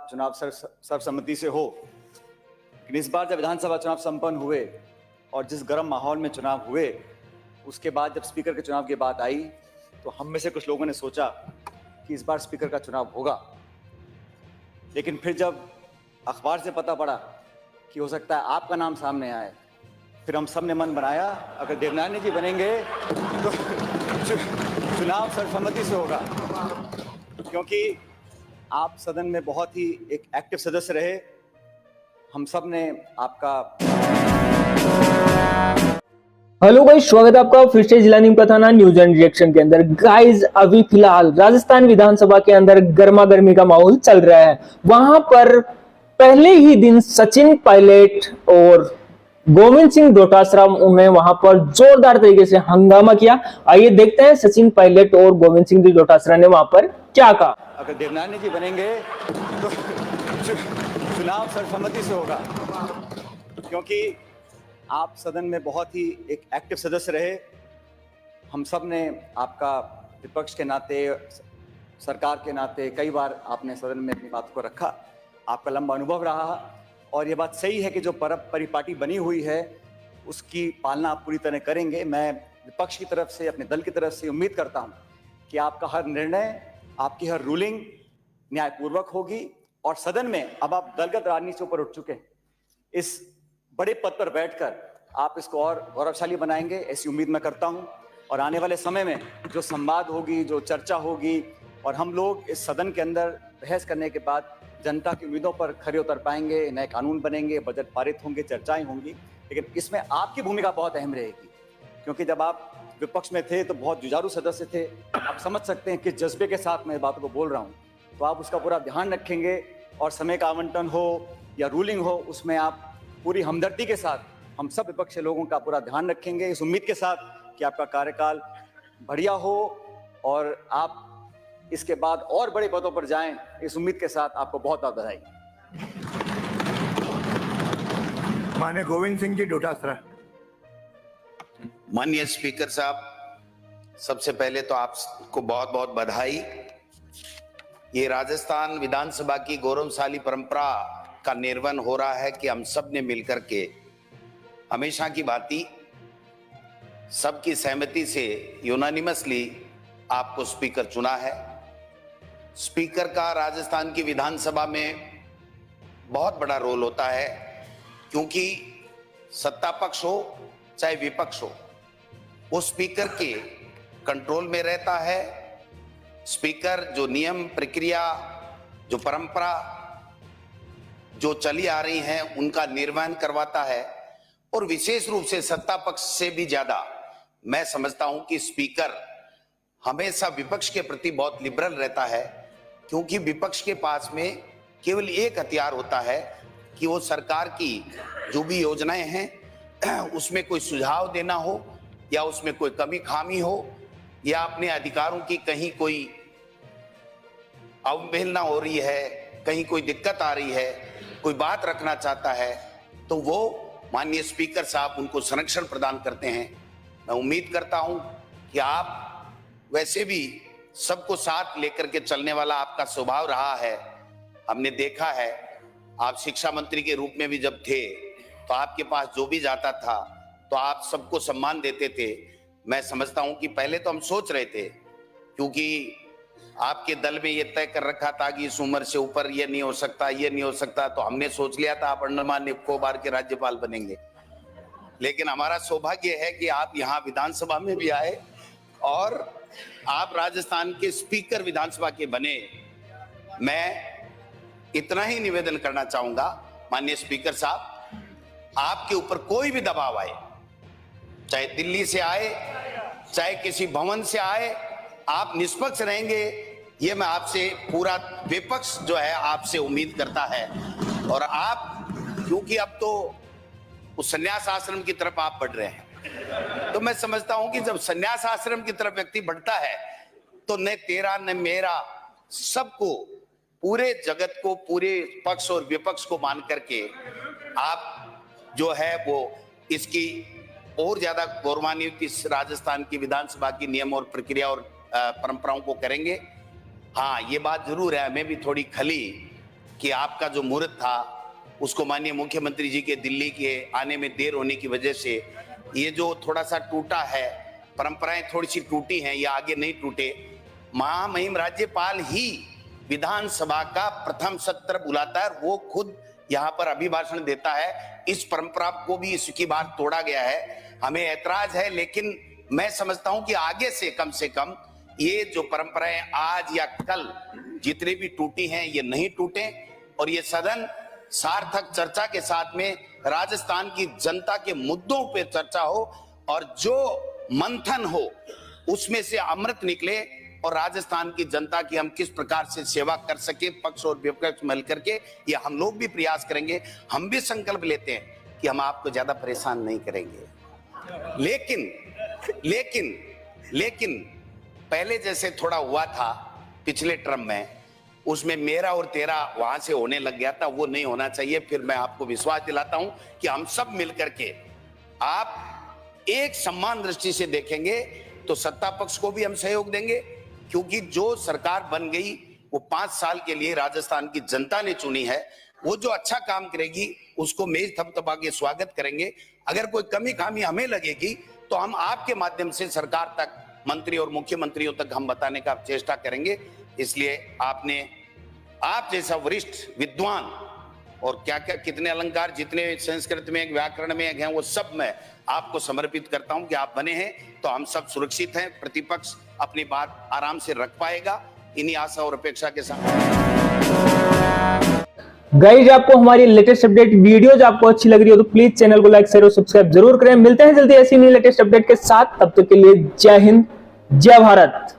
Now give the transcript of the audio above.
चुनाव सर्वसम्मति से हो, लेकिन इस बार जब विधानसभा चुनाव संपन्न हुए और जिस गर्म माहौल में चुनाव हुए, उसके बाद जब स्पीकर के चुनाव की बात आई तो हम में से कुछ लोगों ने सोचा कि इस बार स्पीकर का चुनाव होगा। लेकिन फिर जब अखबार से पता पड़ा कि हो सकता है आपका नाम सामने आए, फिर हम सब ने मन बनाया अगर देवनानी जी बनेंगे तो चुनाव सर्वसम्मति से होगा, क्योंकि आप सदन में बहुत ही एक एक्टिव सदस्य रहे। हम सब ने आपका हेलो गाइस, स्वागत है आपका फिर से जिला नीम का थाना न्यूज एंड रिएक्शन के अंदर। गाइस, अभी फिलहाल राजस्थान विधानसभा के अंदर गर्मा गर्मी का माहौल चल रहा है। वहां पर पहले ही दिन सचिन पायलट और गोविंद सिंह डोटासरा ने वहां पर जोरदार तरीके से हंगामा किया। आइए देखते हैं सचिन पायलट और गोविंद सिंह डोटासरा ने वहां पर क्या कहा। अगर देवनानी जी बनेंगे तो चुनाव सर्वसम्मति से होगा, क्योंकि आप सदन में बहुत ही एक एक्टिव सदस्य रहे। हम सब ने आपका विपक्ष के नाते, सरकार के नाते कई बार आपने सदन में अपनी बात को रखा। आपका लंबा अनुभव रहा और ये बात सही है कि जो परिपाटी बनी हुई है उसकी पालना आप पूरी तरह करेंगे। मैं विपक्ष की तरफ से, अपने दल की तरफ से उम्मीद करता हूँ कि आपका हर निर्णय, आपकी हर रूलिंग न्यायपूर्वक होगी और सदन में अब आप दलगत राजनीति से ऊपर उठ चुके हैं। इस बड़े पद पर बैठकर आप इसको और गौरवशाली बनाएंगे, ऐसी उम्मीद मैं करता हूं। और आने वाले समय में जो संवाद होगी, जो चर्चा होगी और हम लोग इस सदन के अंदर बहस करने के बाद जनता की उम्मीदों पर खरे उतर पाएंगे, नए कानून बनेंगे, बजट पारित होंगे, चर्चाएं होंगी। लेकिन इसमें आपकी भूमिका बहुत अहम रहेगी, क्योंकि जब आप विपक्ष में थे तो बहुत जुझारू सदस्य थे। आप समझ सकते हैं किस जज्बे के साथ मैं बातों को बोल रहा हूँ, तो आप उसका पूरा ध्यान रखेंगे और समय का आवंटन हो या रूलिंग हो, उसमें आप पूरी हमदर्दी के साथ हम सब विपक्षी लोगों का पूरा ध्यान रखेंगे, इस उम्मीद के साथ कि आपका कार्यकाल बढ़िया हो और आप इसके बाद और बड़े पदों पर जाएं। इस उम्मीद के साथ आपको बहुत बहुत बधाई। माननीय गोविंद सिंह जी डोटासरा। माननीय स्पीकर साहब, सबसे पहले तो आपको बहुत बहुत बधाई। ये राजस्थान विधानसभा की गौरवशाली परंपरा का निर्वहन हो रहा है कि हम सब ने मिलकर के हमेशा की भांति सबकी सहमति से यूनानिमसली आपको स्पीकर चुना है। स्पीकर का राजस्थान की विधानसभा में बहुत बड़ा रोल होता है, क्योंकि सत्ता पक्ष हो चाहे विपक्ष हो, वो स्पीकर के कंट्रोल में रहता है। स्पीकर जो नियम, प्रक्रिया, जो परंपरा जो चली आ रही हैं उनका निर्वहन करवाता है। और विशेष रूप से सत्ता पक्ष से भी ज्यादा मैं समझता हूं कि स्पीकर हमेशा विपक्ष के प्रति बहुत लिबरल रहता है, क्योंकि विपक्ष के पास में केवल एक हथियार होता है कि वो सरकार की जो भी योजनाएं हैं उसमें कोई सुझाव देना हो या उसमें कोई कमी खामी हो या अपने अधिकारों की कहीं कोई अवहेलना हो रही है, कहीं कोई दिक्कत आ रही है, कोई बात रखना चाहता है, तो वो माननीय स्पीकर साहब उनको संरक्षण प्रदान करते हैं। मैं उम्मीद करता हूं कि आप वैसे भी सबको साथ लेकर के चलने वाला आपका स्वभाव रहा है। हमने देखा है, आप शिक्षा मंत्री के रूप में भी जब थे तो आपके पास जो भी जाता था तो आप सबको सम्मान देते थे। मैं समझता हूं कि पहले तो हम सोच रहे थे, क्योंकि आपके दल में ये तय कर रखा था कि इस उम्र से ऊपर ये नहीं हो सकता, ये नहीं हो सकता, तो हमने सोच लिया था आप अंडमान निकोबार के राज्यपाल बनेंगे। लेकिन हमारा सौभाग्य है कि आप यहाँ विधानसभा में भी आए और आप राजस्थान के स्पीकर विधानसभा के बने। मैं इतना ही निवेदन करना चाहूंगा, माननीय स्पीकर साहब, आपके ऊपर कोई भी दबाव आए, चाहे दिल्ली से आए, चाहे किसी भवन से आए, आप निष्पक्ष रहेंगे, ये मैं आपसे, पूरा विपक्ष जो है आपसे उम्मीद करता है। और आप, क्योंकि अब तो उस संन्यास आश्रम की तरफ आप बढ़ रहे हैं, तो मैं समझता हूं कि जब संन्यास आश्रम की तरफ व्यक्ति बढ़ता है तो न तेरा न मेरा, सबको, पूरे जगत को, पूरे पक्ष और विपक्ष को मान करके आप जो है वो इसकी और ज्यादा गौरवान्वित इस राजस्थान की विधानसभा की नियम और प्रक्रिया और परंपराओं को करेंगे। हाँ, ये बात जरूर है, हमें भी थोड़ी खली कि आपका जो मुहूर्त था उसको माननीय मुख्यमंत्री जी के दिल्ली के आने में देर होने की वजह से ये जो थोड़ा सा टूटा है, परंपराएं थोड़ी सी टूटी हैं, ये आगे नहीं टूटे। महामहिम राज्यपाल ही विधानसभा का प्रथम सत्र बुलाता है, वो खुद यहाँ पर अभिभाषण देता है। इस परंपरा को भी इसकी बार तोड़ा गया है, हमें ऐतराज है, लेकिन मैं समझता हूं कि आगे से कम ये जो परंपराएं आज या कल जितने भी टूटी हैं ये नहीं टूटे और ये सदन सार्थक चर्चा के साथ में राजस्थान की जनता के मुद्दों पे चर्चा हो और जो मंथन हो उसमें से अमृत निकले और राजस्थान की जनता की हम किस प्रकार से सेवा कर सके, पक्ष और विपक्ष मिल करके, ये हम लोग भी प्रयास करेंगे। हम भी संकल्प लेते हैं कि हम आपको ज्यादा परेशान नहीं करेंगे, लेकिन पहले जैसे थोड़ा हुआ था पिछले टर्म में, उसमें मेरा और तेरा वहां से होने लग गया था, वो नहीं होना चाहिए। फिर मैं आपको विश्वास दिलाता हूं कि हम सब मिलकर के आप एक सम्मान दृष्टि से देखेंगे तो सत्ता पक्ष को भी हम सहयोग देंगे, क्योंकि जो सरकार बन गई वो 5 साल के लिए राजस्थान की जनता ने चुनी है। वो जो अच्छा काम करेगी उसको मेज थपथपा के स्वागत करेंगे। अगर कोई कमी खामी हमें लगेगी तो हम आपके माध्यम से सरकार तक, मंत्री और मुख्यमंत्रियों तक हम बताने का चेष्टा करेंगे। इसलिए आप जैसा वरिष्ठ विद्वान और क्या क्या कितने अलंकार जितने संस्कृत में व्याकरण में हैं वो सब मैं आपको समर्पित करता हूं कि आप बने हैं तो हम सब सुरक्षित हैं, प्रतिपक्ष अपनी बात आराम से रख पाएगा। इन्हीं आशा और अपेक्षा के साथ गाइस, आपको हमारी लेटेस्ट अपडेट वीडियोज आपको अच्छी लग रही हो तो प्लीज चैनल को लाइक शेयर और सब्सक्राइब जरूर करें। मिलते हैं जल्दी ऐसी नई लेटेस्ट अपडेट के साथ, तब तक के लिए जय हिंद, जय भारत।